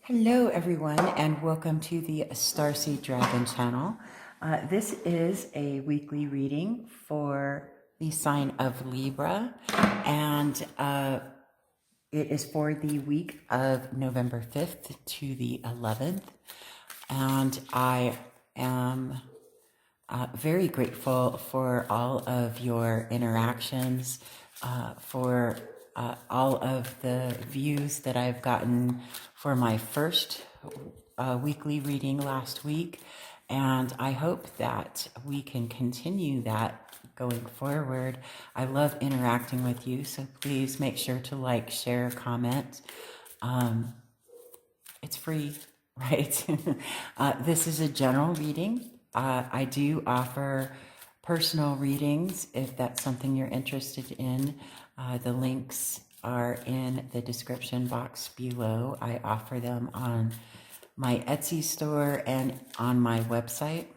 Hello, everyone, and welcome to the Starseed Dragon channel. This is a weekly reading for the sign of Libra, and it is for the week of November 5th to the 11th. And I am very grateful for all of your interactions, for all of the views that I've gotten for my first weekly reading last week. And I hope that we can continue that going forward. I love interacting with you, so please make sure to like, share, comment. It's free, right? This is a general reading. I do offer personal readings if that's something you're interested in. The links are in the description box below. I offer them on my Etsy store and on my website.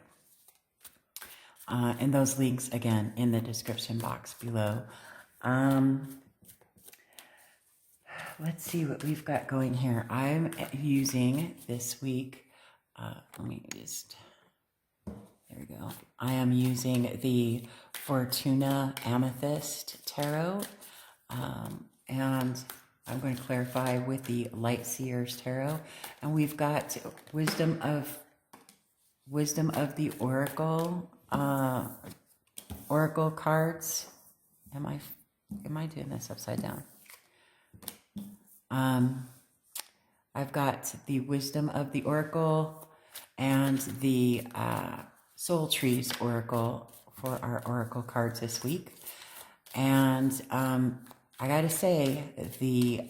And those links, again, in the description box below. Let's see what we've got going here. I'm using this week, let me just, there we go. I am using the Fortuna Amethyst Tarot, and I'm going to clarify with the Light Seers Tarot. And we've got Wisdom of the Oracle, Oracle cards. Am I doing this upside down? I've got the Wisdom of the Oracle and the Soul Trees Oracle for our Oracle cards this week. And I gotta say, the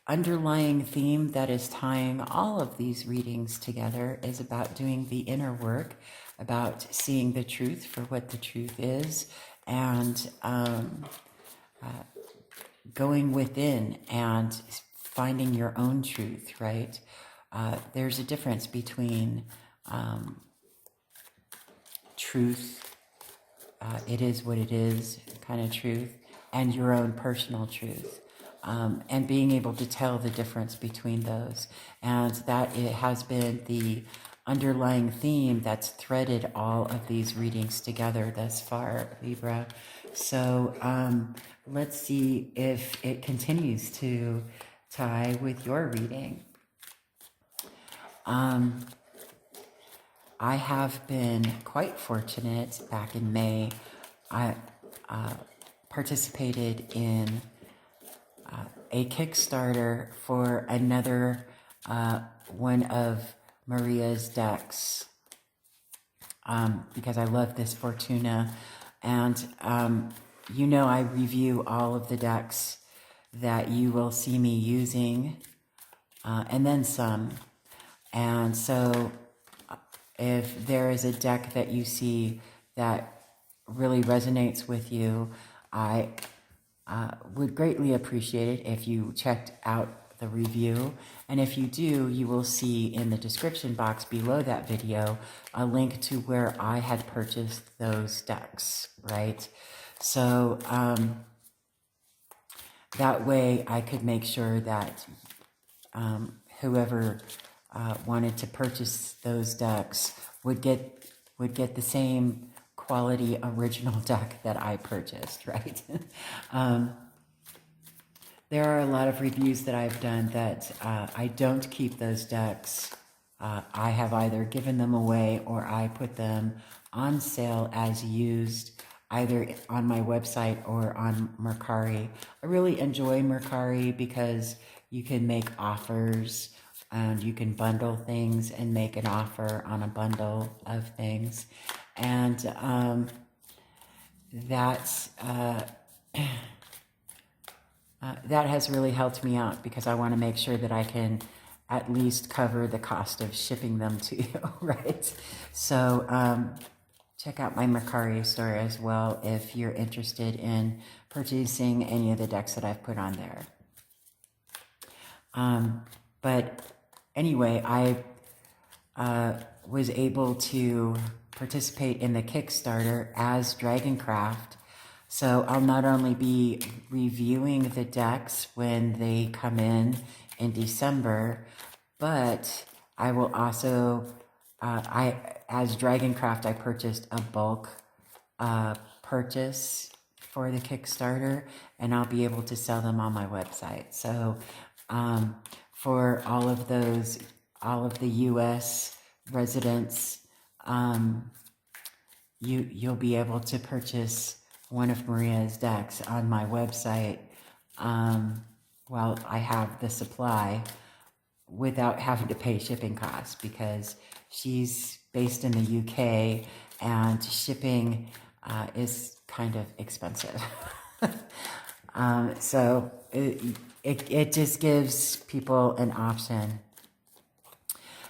underlying theme that is tying all of these readings together is about doing the inner work, about seeing the truth for what the truth is, and going within and finding your own truth, right? There's a difference between truth, it is what it is kind of truth, and your own personal truth. And being able to tell the difference between those. And that it has been the underlying theme that's threaded all of these readings together thus far, Libra. So let's see if it continues to tie with your reading. I have been quite fortunate. Back in May, I participated in a Kickstarter for another one of Maria's decks, because I love this Fortuna. And you know, I review all of the decks that you will see me using, and then some. And so if there is a deck that you see that really resonates with you, I would greatly appreciate it if you checked out the review. And if you do, you will see in the description box below that video a link to where I had purchased those decks, right? So that way I could make sure that whoever wanted to purchase those decks would get the same quality original deck that I purchased, right? There are a lot of reviews that I've done that I don't keep those decks. I have either given them away or I put them on sale as used, either on my website or on Mercari. I really enjoy Mercari because you can make offers and you can bundle things and make an offer on a bundle of things. And that has really helped me out because I want to make sure that I can at least cover the cost of shipping them to you, right? So check out my Mercari store as well if you're interested in purchasing any of the decks that I've put on there. But anyway, I was able to participate in the Kickstarter as Dragoncraft. So I'll not only be reviewing the decks when they come in in December, but I will also, as Dragoncraft, I purchased a bulk purchase for the Kickstarter, and I'll be able to sell them on my website. So for all of the U.S. residents, you'll be able to purchase one of Maria's decks on my website while I have the supply without having to pay shipping costs, because she's based in the UK and shipping is kind of expensive. So it just gives people an option.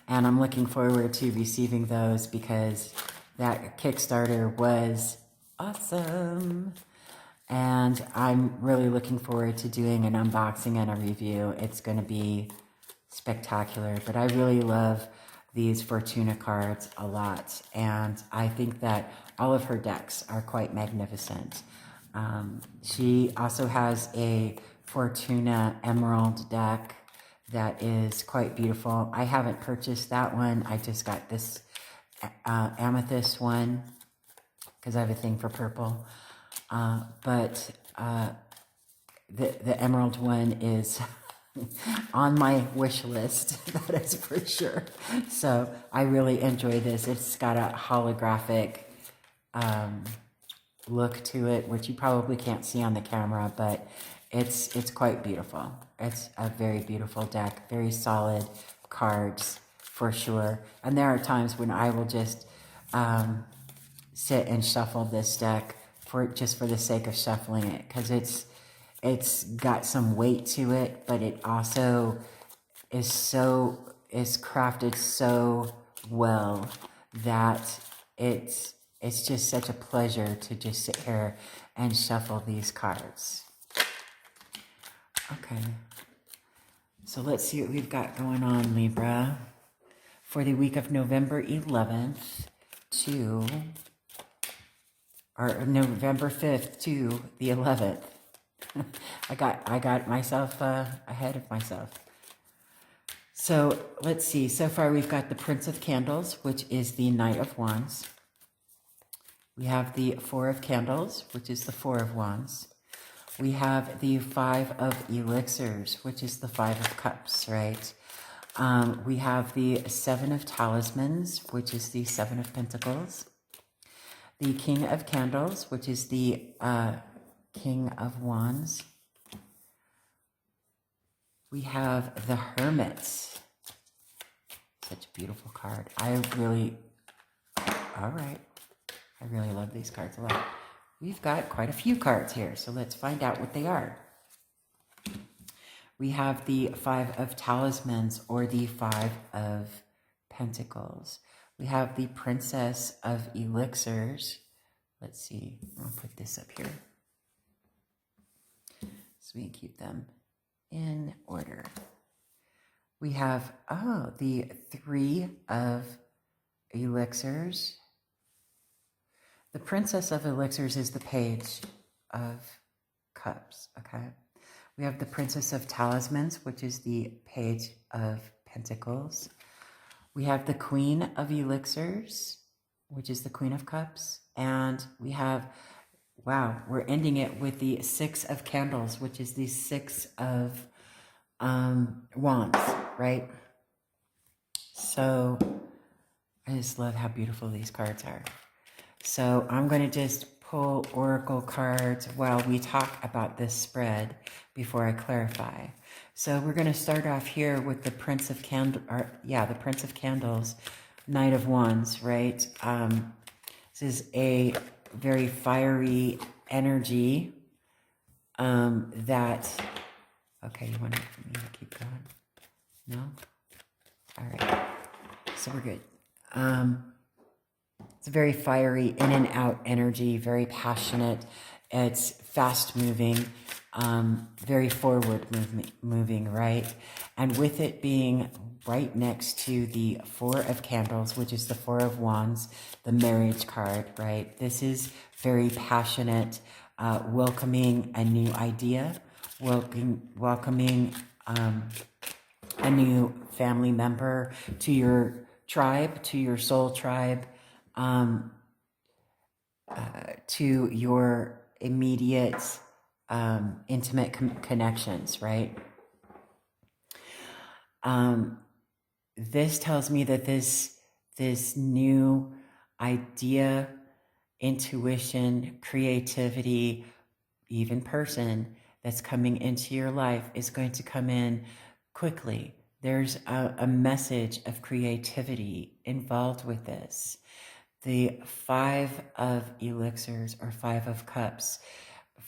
And I'm looking forward to receiving those because that Kickstarter was awesome. And I'm really looking forward to doing an unboxing and a review. It's going to be spectacular. But I really love these Fortuna cards a lot. And I think that all of her decks are quite magnificent. She also has a Fortuna Emerald deck that is quite beautiful. I haven't purchased that one. I just got this amethyst one because I have a thing for purple. But the emerald one is on my wish list, that is for sure. So I really enjoy this. It's got a holographic look to it, which you probably can't see on the camera, but it's quite beautiful. It's a very beautiful deck, very solid cards for sure. And there are times when I will just sit and shuffle this deck for the sake of shuffling it, because it's got some weight to it, but it also is crafted so well that it's just such a pleasure to just sit here and shuffle these cards. Okay, so let's see what we've got going on, Libra, for the week of November 11th to, or November 5th to the 11th. I got myself ahead of myself. So let's see. So far we've got the Prince of Candles, which is the Knight of Wands. We have the Four of Candles, which is the Four of Wands. We have the Five of Elixirs, which is the Five of Cups, right? We have the Seven of Talismans, which is the Seven of Pentacles. The King of Candles, which is the King of Wands. We have the Hermit. Such a beautiful card. I really love these cards a lot. We've got quite a few cards here, so let's find out what they are. We have the Five of Talismans, or the Five of Pentacles. We have the Princess of Elixirs. Let's see, I'll put this up here so we can keep them in order. We have, the Three of Elixirs. The Princess of Elixirs is the Page of Cups, okay? We have the Princess of Talismans, which is the Page of Pentacles. We have the Queen of Elixirs, which is the Queen of Cups. And we have, wow, we're ending it with the Six of Candles, which is the Six of Wands, right? So I just love how beautiful these cards are. So I'm going to just pull oracle cards while we talk about this spread before I clarify. So we're going to start off here with the Prince of the Prince of Candles, Knight of Wands, right? This is a very fiery energy that, okay, you want me to keep going? No? All right. So we're good. It's a very fiery in and out energy, very passionate. It's fast moving, very forward moving, right? And with it being right next to the Four of Candles, which is the Four of Wands, the marriage card, right? This is very passionate, welcoming a new idea, welcoming a new family member to your tribe, to your soul tribe, to your immediate intimate connections, right? This tells me that this new idea, intuition, creativity, even person that's coming into your life is going to come in quickly. There's a message of creativity involved with this. The 5 of elixirs or 5 of cups.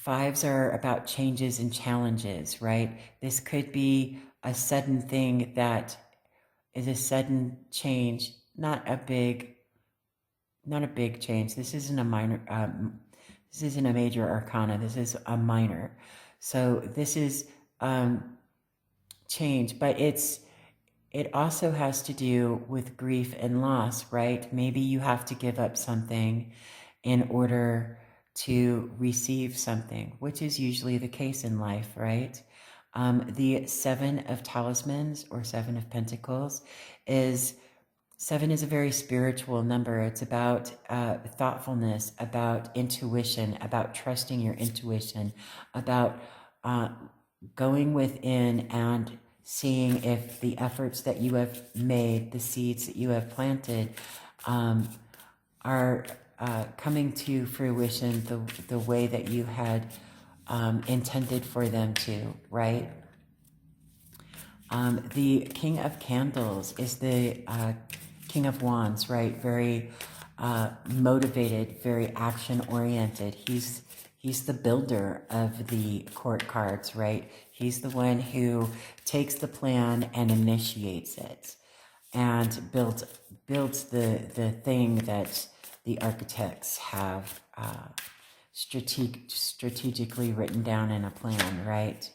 5s are about changes and challenges, right? This could be a sudden thing that is a sudden change, not a big change. This isn't a minor, this isn't a major arcana. This is a minor. So this is change, but it also has to do with grief and loss, right? Maybe you have to give up something in order to receive something, which is usually the case in life, right? The 7 of talismans or 7 of pentacles is 7 is a very spiritual number. It's about thoughtfulness, about intuition, about trusting your intuition, about going within and seeing if the efforts that you have made, the seeds that you have planted, are coming to fruition the way that you had intended for them to, right? The King of Candles is the King of Wands, right? Very motivated, very action-oriented. He's the builder of the court cards, right? He's the one who takes the plan and initiates it and builds the thing that the architects have strategically written down in a plan, right?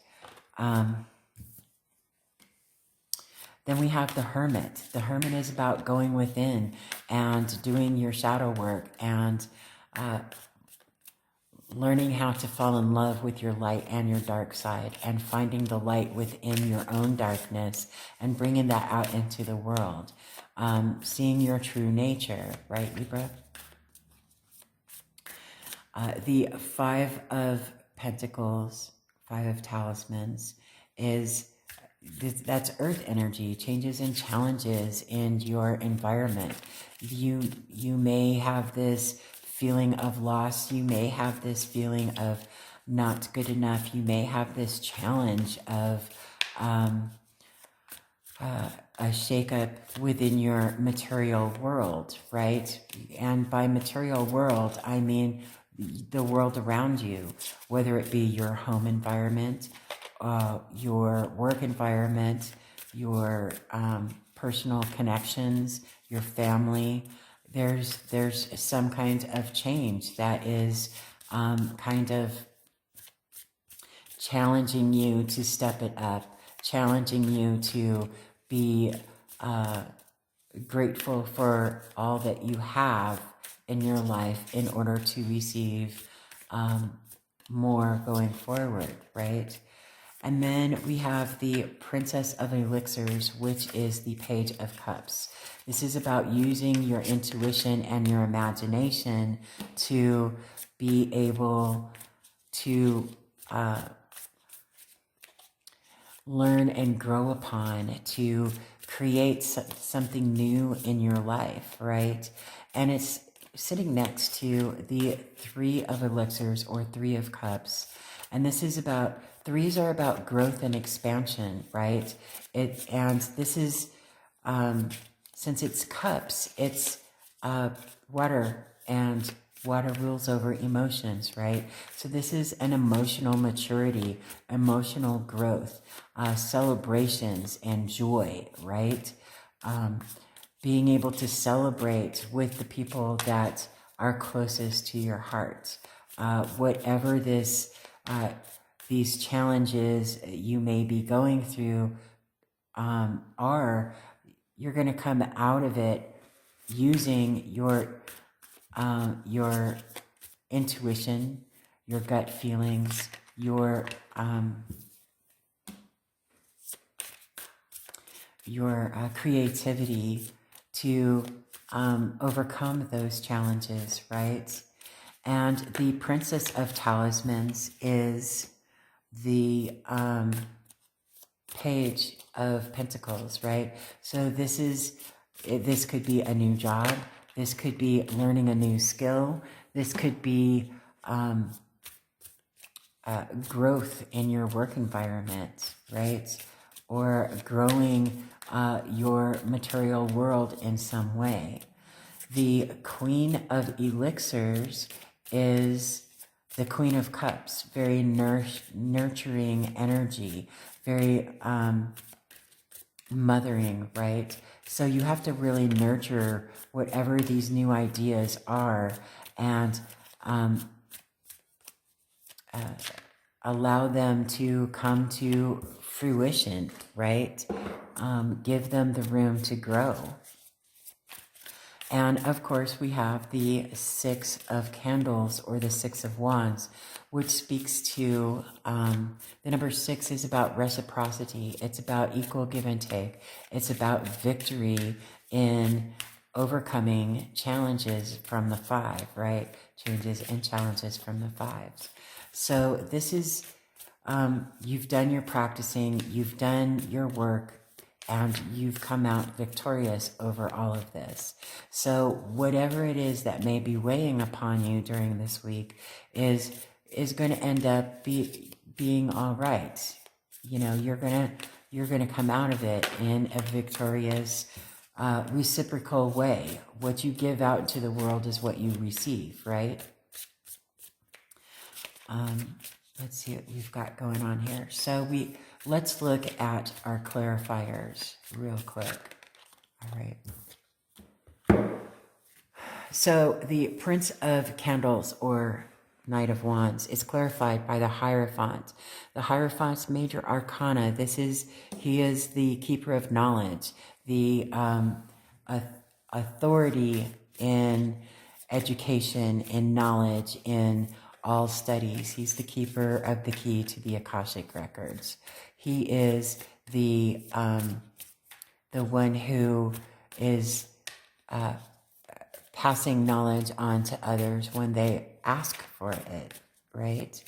Then we have the Hermit. The Hermit is about going within and doing your shadow work and learning how to fall in love with your light and your dark side and finding the light within your own darkness and bringing that out into the world. Seeing your true nature, right, Libra? The 5 of Pentacles, 5 of Talismans is... that's earth energy, changes and challenges in your environment. You may have this feeling of loss. You may have this feeling of not good enough. You may have this challenge of a shakeup within your material world, right? And by material world, I mean the world around you, whether it be your home environment, your work environment, your personal connections, your family. There's some kind of change that is kind of challenging you to step it up, challenging you to be grateful for all that you have in your life in order to receive more going forward, right? And then we have the Princess of Elixirs, which is the Page of Cups. This is about using your intuition and your imagination to be able to learn and grow upon, to create something new in your life, right? And it's sitting next to the 3 of Elixirs or 3 of Cups. And this is about... 3s are about growth and expansion, right? And this is, since it's cups, it's water, and water rules over emotions, right? So this is an emotional maturity, emotional growth, celebrations and joy, right? Being able to celebrate with the people that are closest to your heart. Whatever this... these challenges you may be going through you're going to come out of it using your intuition, your gut feelings, your creativity to overcome those challenges, right? And the Princess of Talismans is the Page of Pentacles, right? So this could be a new job. This could be learning a new skill. This could be growth in your work environment, right? Or growing your material world in some way. The Queen of Elixirs is the Queen of Cups, very nurturing energy, very mothering, right? So you have to really nurture whatever these new ideas are and allow them to come to fruition, right? Give them the room to grow. And of course, we have the Six of Candles or the Six of Wands, which speaks to the number 6 is about reciprocity. It's about equal give and take. It's about victory in overcoming challenges from the 5, right? Changes and challenges from the 5s. So this is, you've done your practicing, you've done your work, and you've come out victorious over all of this. So whatever it is that may be weighing upon you during this week is going to end up being all right. You know, you're gonna come out of it in a victorious, reciprocal way. What you give out to the world is what you receive, right? Let's see what we've got going on here. So let's look at our clarifiers real quick. All right. So the Prince of Candles or Knight of Wands is clarified by the Hierophant. The Hierophant's major arcana. He is the keeper of knowledge, the authority in education, in knowledge, in all studies. He's the keeper of the key to the Akashic records. He is the one who is passing knowledge on to others when they ask for it, right?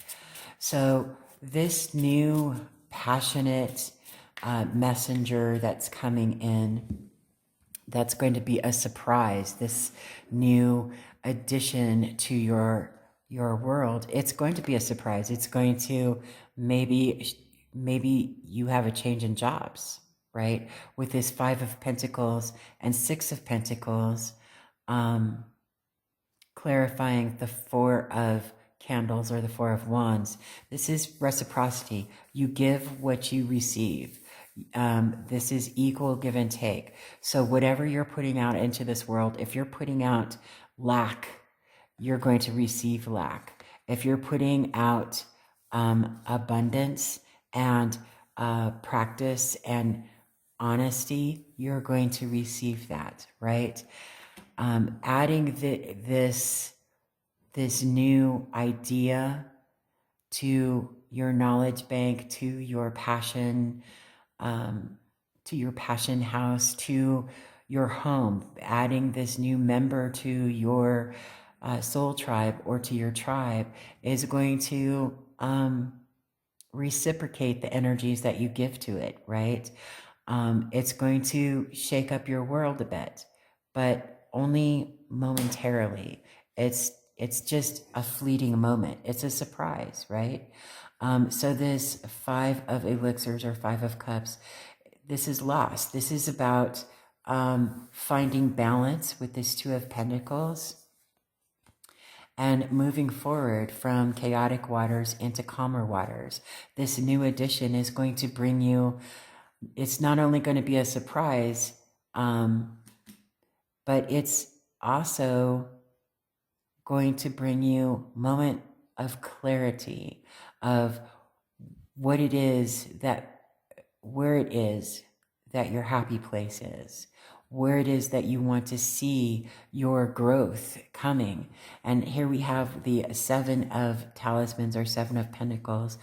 So this new passionate messenger that's coming in, that's going to be a surprise, this new addition to your world, it's going to be a surprise. It's going to maybe you have a change in jobs, right? With this 5 of Pentacles and 6 of Pentacles, clarifying the 4 of Candles or the 4 of Wands. This is reciprocity. You give what you receive. This is equal give and take. So whatever you're putting out into this world, if you're putting out lack, you're going to receive lack. If you're putting out abundance and practice and honesty, you're going to receive that, right? Adding this new idea to your knowledge bank, to your passion house, to your home, adding this new member to your soul tribe or to your tribe is going to reciprocate the energies that you give to it, right? It's going to shake up your world a bit, but only momentarily. It's just a fleeting moment. It's a surprise, right? So this 5 of Elixirs or 5 of Cups, this is lost. This is about finding balance with this 2 of Pentacles and moving forward from chaotic waters into calmer waters. This new addition is going to bring you, it's not only going to be a surprise, but it's also going to bring you a moment of clarity of what it is that, where it is that your happy place is, where it is that you want to see your growth coming. And here we have the 7 of Talismans or 7 of Pentacles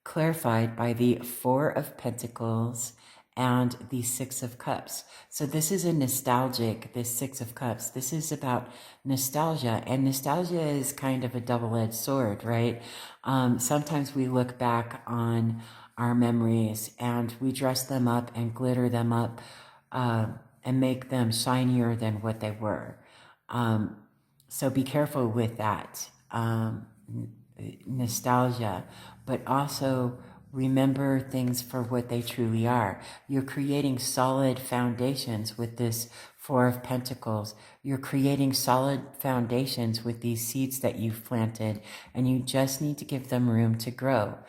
clarified by the 4 of Pentacles and the Six of Cups. So this is this Six of Cups. This is about nostalgia, and nostalgia is kind of a double-edged sword, right? Sometimes we look back on our memories and we dress them up and glitter them up and make them shinier than what they were. So be careful with that. Nostalgia, but also remember things for what they truly are. You're creating solid foundations with this Four of Pentacles. You're creating solid foundations with these seeds that you've planted, and you just need to give them room to grow.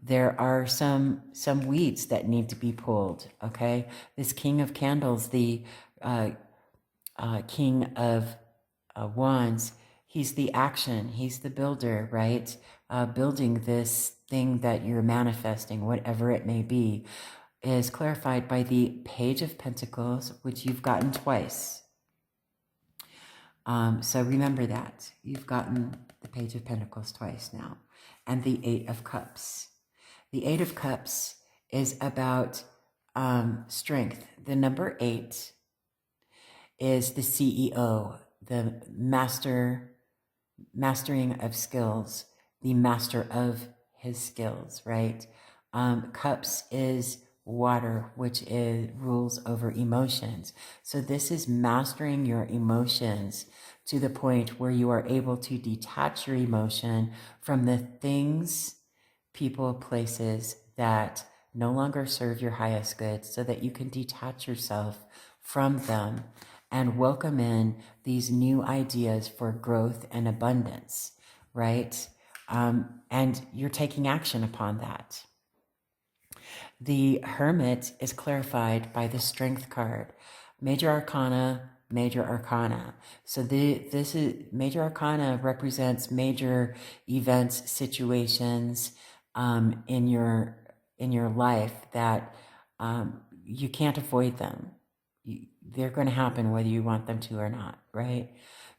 There are some weeds that need to be pulled, okay? This King of Candles, the King of Wands, he's the action, he's the builder, right? Building this thing that you're manifesting, whatever it may be, is clarified by the Page of Pentacles, which you've gotten twice. So remember that. You've gotten the Page of Pentacles twice now. And the Eight of Cups. The Eight of Cups is about strength. The number 8 is the CEO, the mastering of skills, the master of his skills, right? Cups is water, which rules over emotions. So this is mastering your emotions to the point where you are able to detach your emotion from the things, people, places that no longer serve your highest good, so that you can detach yourself from them and welcome in these new ideas for growth and abundance, right? And you're taking action upon that. The Hermit is clarified by the Strength card. Major Arcana, Major Arcana. So this is Major Arcana represents major events, situations in your life that you can't avoid them. They're going to happen whether you want them to or not, right?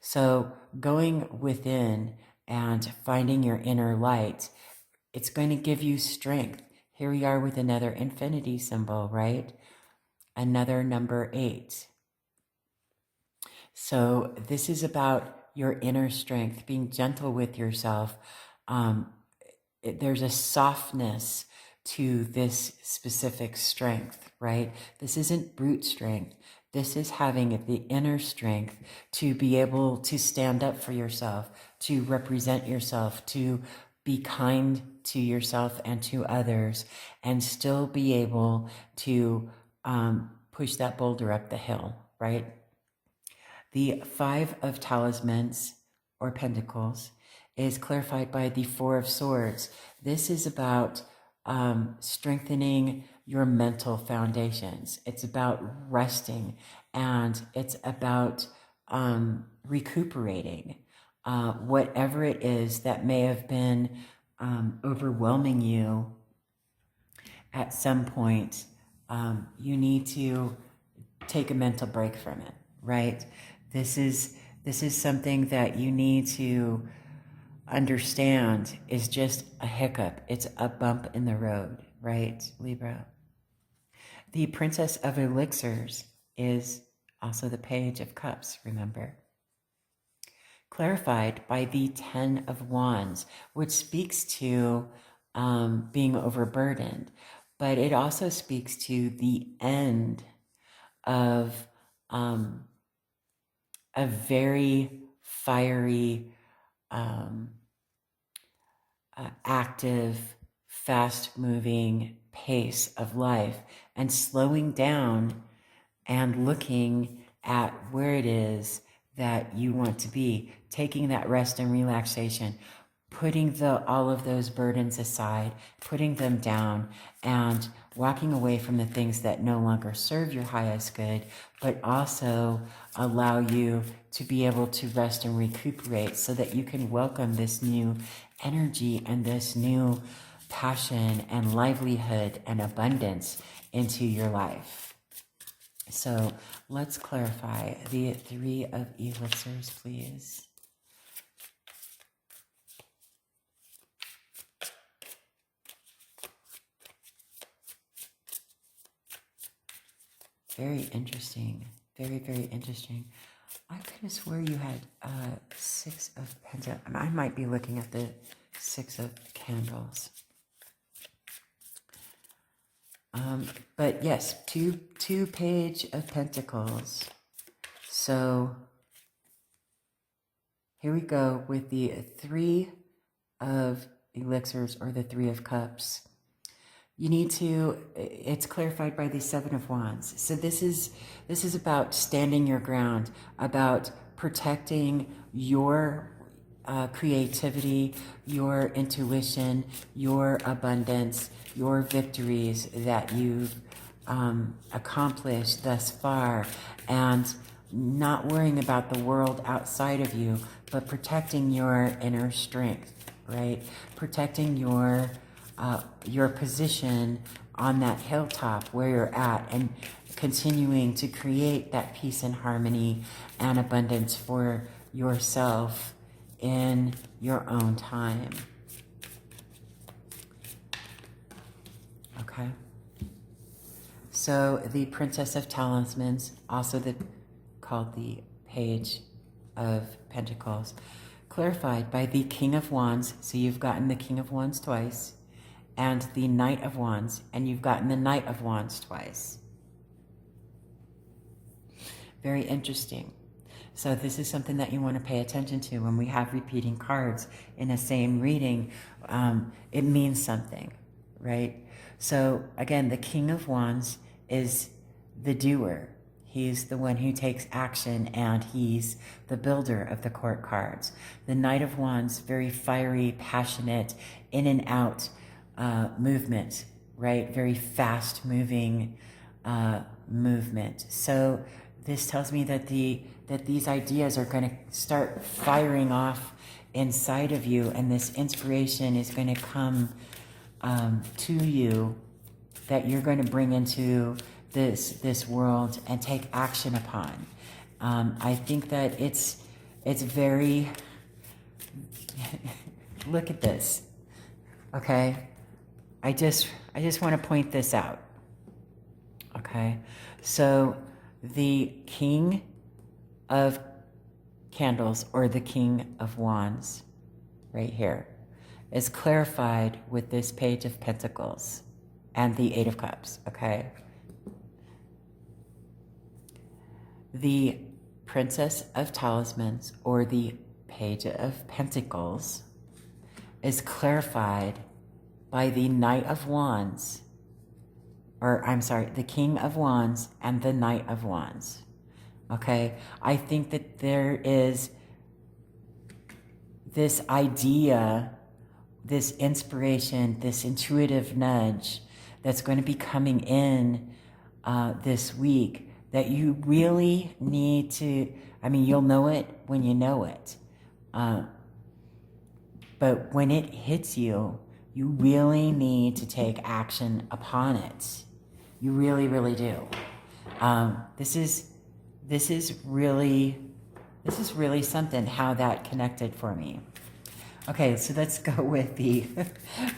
So going within and finding your inner light, it's going to give you strength. Here we are with another infinity symbol, right? Another number 8. So this is about your inner strength, being gentle with yourself. There's a softness to this specific strength, right? This isn't brute strength. This is having the inner strength to be able to stand up for yourself, to represent yourself, to be kind to yourself and to others, and still be able to push that boulder up the hill, right? The Five of Talismans, or Pentacles, is clarified by the Four of Swords. This is about strengthening your mental foundations. It's about resting, and it's about recuperating whatever it is that may have been overwhelming you at some point. You need to take a mental break from it, right? This is something that you need to understand is just a hiccup. It's a bump in the road, right, Libra? The Princess of Elixirs is also the Page of Cups, remember? Clarified by the Ten of Wands, which speaks to being overburdened, but it also speaks to the end of a very fiery, active, fast-moving pace of life, and slowing down and looking at where it is that you want to be, taking that rest and relaxation, putting all of those burdens aside, putting them down, and walking away from the things that no longer serve your highest good, but also allow you to be able to rest and recuperate so that you can welcome this new energy and this new passion and livelihood and abundance into your life. So let's clarify the Three of Elixirs, please. Very interesting. Very, very interesting. I could have swore you had Six of Pentacles. I might be looking at the Six of Candles. But yes, two Page of Pentacles. So here we go with the Three of Elixirs, or the Three of Cups. You need to, it's clarified by the Seven of Wands. So this is about standing your ground, about protecting your creativity, your intuition, your abundance, your victories that you've accomplished thus far, and not worrying about the world outside of you, but protecting your inner strength, right? Protecting your position on that hilltop where you're at, and continuing to create that peace and harmony and abundance for yourself in your own time. Okay. So the Princess of Talismans, also called the Page of Pentacles, clarified by the King of Wands. So you've gotten the King of Wands twice, and the Knight of Wands, and you've gotten the Knight of Wands twice. Very interesting. So this is something that you want to pay attention to when we have repeating cards in the same reading. It means something, right? So again, the King of Wands is the doer. He's the one who takes action, and he's the builder of the court cards. The Knight of Wands, very fiery, passionate, in and out movement, right? Very fast moving movement. So this tells me that these ideas are going to start firing off inside of you, and this inspiration is going to come to you, that you're going to bring into this world and take action upon. I think that it's very look at this, okay? I just want to point this out, okay? So the King of Candles, or the King of Wands, right here, is clarified with this Page of Pentacles and the Eight of Cups, okay? The Princess of Talismans, or the Page of Pentacles, is clarified by the Knight of Wands, or I'm sorry, the King of Wands and the Knight of Wands. Okay, I think that there is this idea, this inspiration, this intuitive nudge that's going to be coming in this week, that you really need to, I mean, you'll know it when you know it. But when it hits you, you really need to take action upon it. You really, really do. This is really something, how that connected for me. Okay, so let's go with the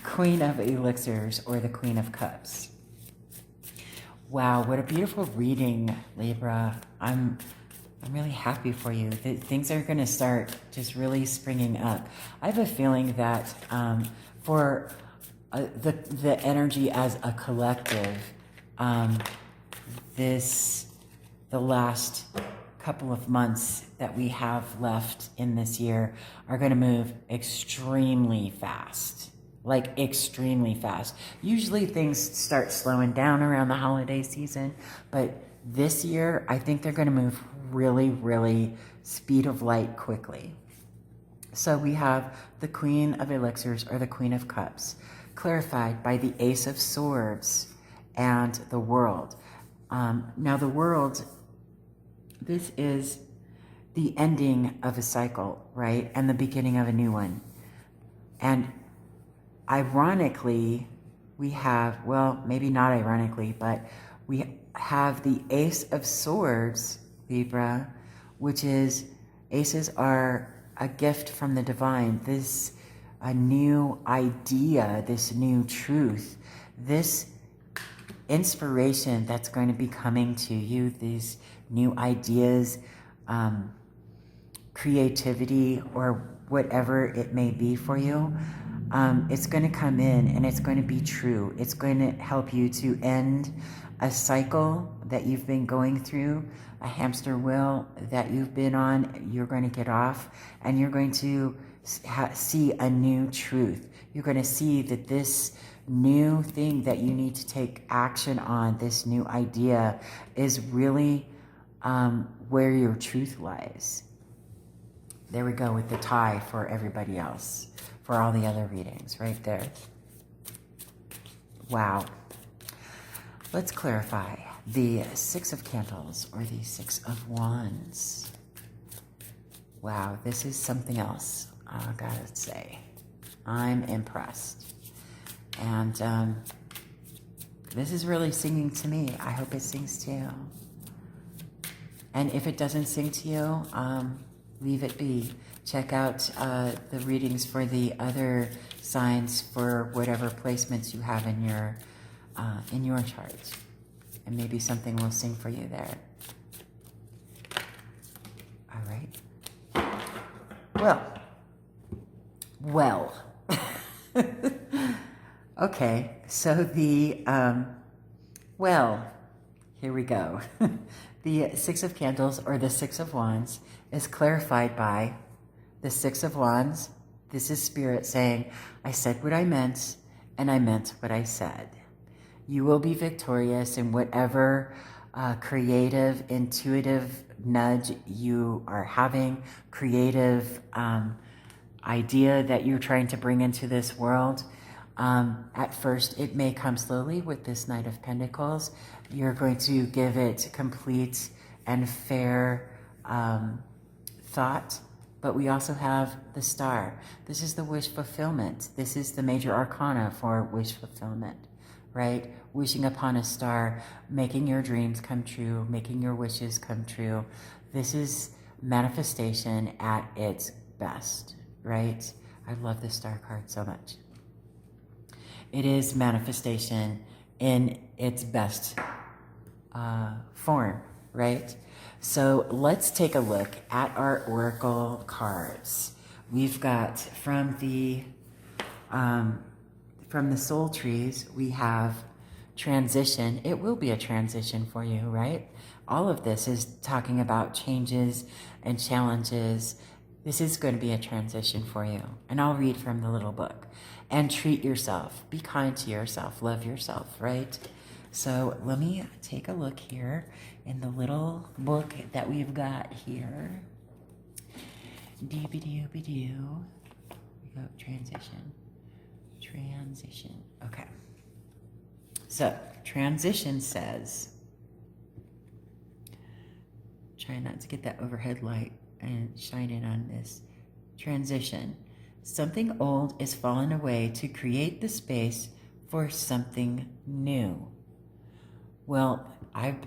Queen of Elixirs, or the Queen of Cups. Wow, what a beautiful reading, Libra. I'm really happy for you. Things are going to start just really springing up. I have a feeling that for the energy as a collective, the last couple of months that we have left in this year are going to move extremely fast. Like extremely fast. Usually things start slowing down around the holiday season, but this year I think they're going to move really, really speed of light quickly. So we have the Queen of Elixirs, or the Queen of Cups, clarified by the Ace of Swords and the World. Now the World, this is the ending of a cycle, right? And the beginning of a new one. And ironically, we have, well, maybe not ironically, but we have the Ace of Swords, Libra, which is, aces are a gift from the divine. This, a new idea, this new truth, this inspiration that's going to be coming to you, these new ideas, creativity, or whatever it may be for you. It's going to come in and it's going to be true. It's going to help you to end a cycle that you've been going through, a hamster wheel that you've been on. You're going to get off and you're going to see a new truth. You're going to see that this new thing that you need to take action on, this new idea, is really where your truth lies. There we go with the tie for everybody else, for all the other readings, right there. Wow. Let's clarify the Six of Candles or the Six of Wands. Wow, this is something else, I gotta say. I'm impressed. And this is really singing to me. I hope it sings to you. And if it doesn't sing to you, leave it be. Check out the readings for the other signs for whatever placements you have in your chart. And maybe something will sing for you there. All right. Well. Okay, so here we go. The Six of Candles or the Six of Wands is clarified by the Six of Wands. This is Spirit saying, I said what I meant, and I meant what I said. You will be victorious in whatever creative, intuitive nudge you are having, creative idea that you're trying to bring into this world. At first, it may come slowly with this Knight of Pentacles. You're going to give it complete and fair thought. But we also have the Star. This is the wish fulfillment. This is the major arcana for wish fulfillment, right? Wishing upon a star, making your dreams come true, making your wishes come true. This is manifestation at its best, right? I love the Star card so much. It is manifestation in its best form, right? So let's take a look at our oracle cards. We've got from the soul trees, we have transition. It will be a transition for you, right? All of this is talking about changes and challenges. This is going to be a transition for you. And I'll read from the little book. And treat yourself. Be kind to yourself. Love yourself, right? So let me take a look here in the little book that we've got here. Dee-be-doo-be-doo. We go transition. Transition. Okay. So transition says, try not to get that overhead light and shine it on this. Transition. Something old is fallen away to create the space for something new. Well, I've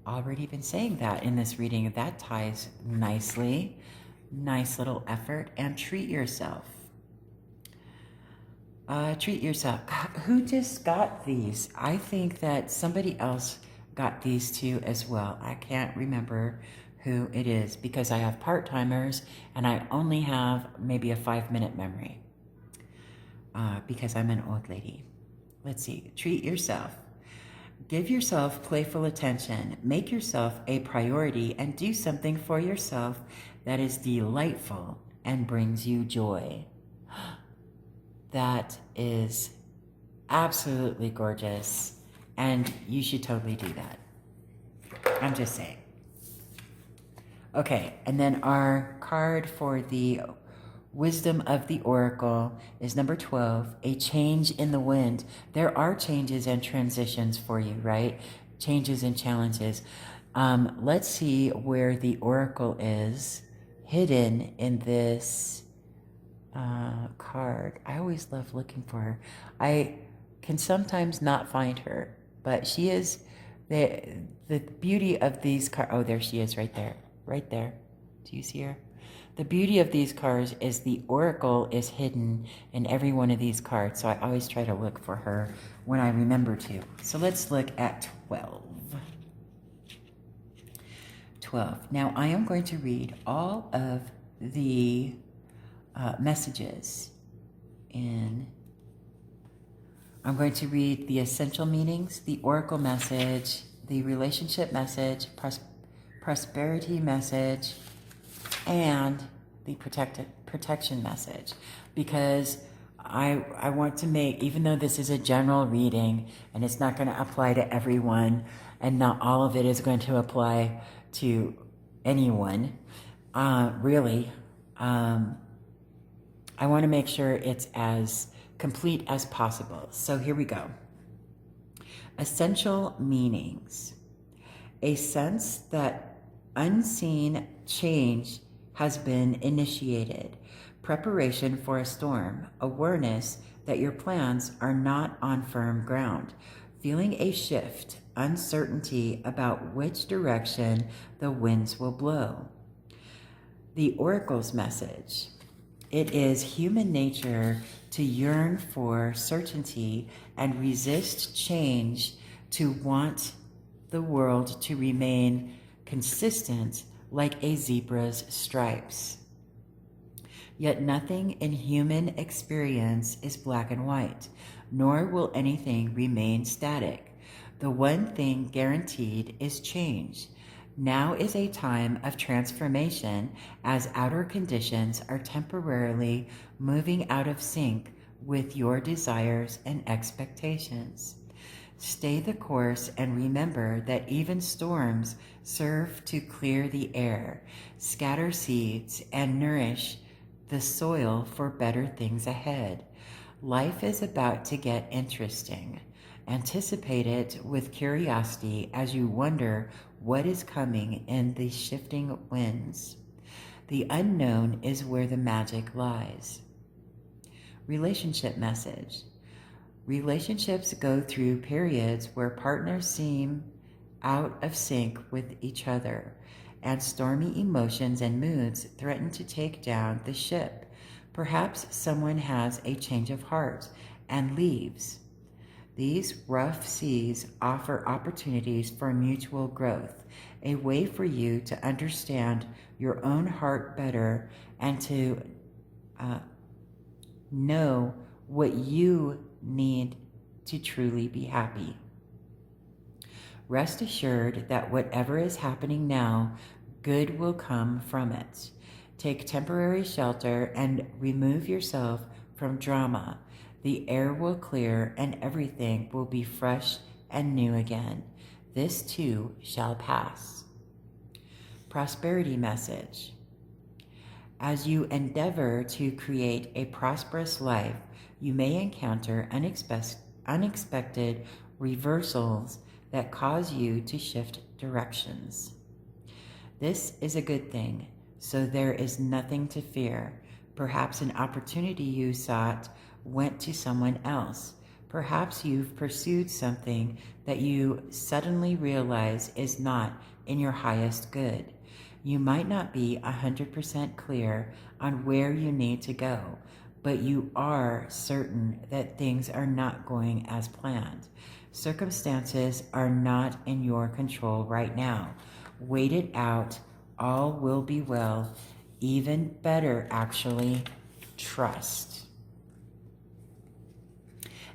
already been saying that in this reading. That ties nicely. Nice little effort. And treat yourself. Treat yourself. Who just got these? I think that somebody else got these too as well. I can't remember who it is because I have part-timers and I only have maybe a 5-minute memory because I'm an old lady. Let's see. Treat yourself. Give yourself playful attention. Make yourself a priority and do something for yourself that is delightful and brings you joy. That is absolutely gorgeous, and you should totally do that. I'm just saying. Okay, and then our card for the Wisdom of the Oracle is number 12, a change in the wind. There are changes and transitions for you, right? Changes and challenges. Let's see where the Oracle is hidden in this card. I always love looking for her. I can sometimes not find her, but she is the beauty of these cards. Oh, there she is right there. Right there. Do you see her? The beauty of these cards is the oracle is hidden in every one of these cards, so I always try to look for her when I remember to. So let's look at 12. 12. Now I am going to read all of the messages I'm going to read the essential meanings, the oracle message, the relationship message, prosperity message, and the protection message, because I want to make, even though this is a general reading and it's not going to apply to everyone and not all of it is going to apply to anyone, really, I want to make sure it's as complete as possible. So here we go. Essential meanings. A sense that unseen change has been initiated. Preparation for a storm. Awareness that your plans are not on firm ground. Feeling a shift. Uncertainty about which direction the winds will blow. The oracle's message. It is human nature to yearn for certainty and resist change, to want the world to remain consistent like a zebra's stripes. Yet nothing in human experience is black and white, nor will anything remain static. The one thing guaranteed is change. Now is a time of transformation as outer conditions are temporarily moving out of sync with your desires and expectations. Stay the course and remember that even storms serve to clear the air, scatter seeds, and nourish the soil for better things ahead. Life is about to get interesting. Anticipate it with curiosity as you wonder what is coming in the shifting winds. The unknown is where the magic lies. Relationship message. Relationships go through periods where partners seem out of sync with each other, and stormy emotions and moods threaten to take down the ship. Perhaps someone has a change of heart and leaves. These rough seas offer opportunities for mutual growth, a way for you to understand your own heart better and to know what you need to truly be happy. Rest assured that whatever is happening now, good will come from it. Take temporary shelter and remove yourself from drama. The air will clear and everything will be fresh and new again. This too shall pass. Prosperity message. As you endeavor to create a prosperous life, you may encounter unexpected reversals that cause you to shift directions. This is a good thing, so there is nothing to fear. Perhaps an opportunity you sought went to someone else. Perhaps you've pursued something that you suddenly realize is not in your highest good. You might not be 100% clear on where you need to go, but you are certain that things are not going as planned. Circumstances are not in your control right now. Wait it out. All will be well. Even better, actually, trust.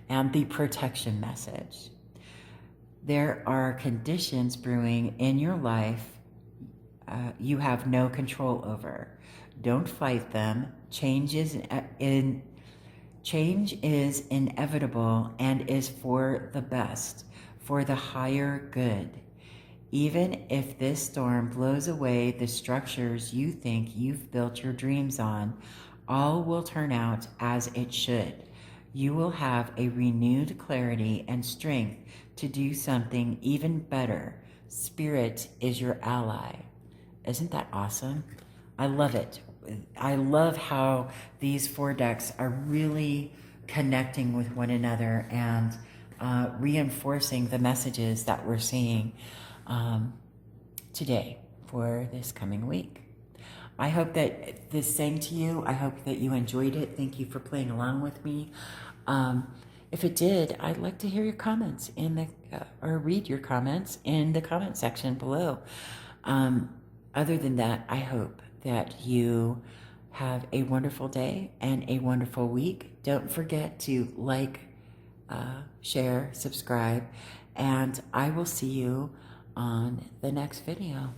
And the protection message. There are conditions brewing in your life you have no control over. Don't fight them. Change is inevitable and is for the best, for the higher good. Even if this storm blows away the structures you think you've built your dreams on, all will turn out as it should. You will have a renewed clarity and strength to do something even better. Spirit is your ally. Isn't that awesome? I love it. I love how these four decks are really connecting with one another and reinforcing the messages that we're seeing today for this coming week. I hope that this sang to you. I hope that you enjoyed it. Thank you for playing along with me. If it did, I'd like to hear your comments in the or read your comments in the comment section below. Other than that, I hope that you have a wonderful day and a wonderful week. Don't forget to like, share, subscribe, and I will see you on the next video.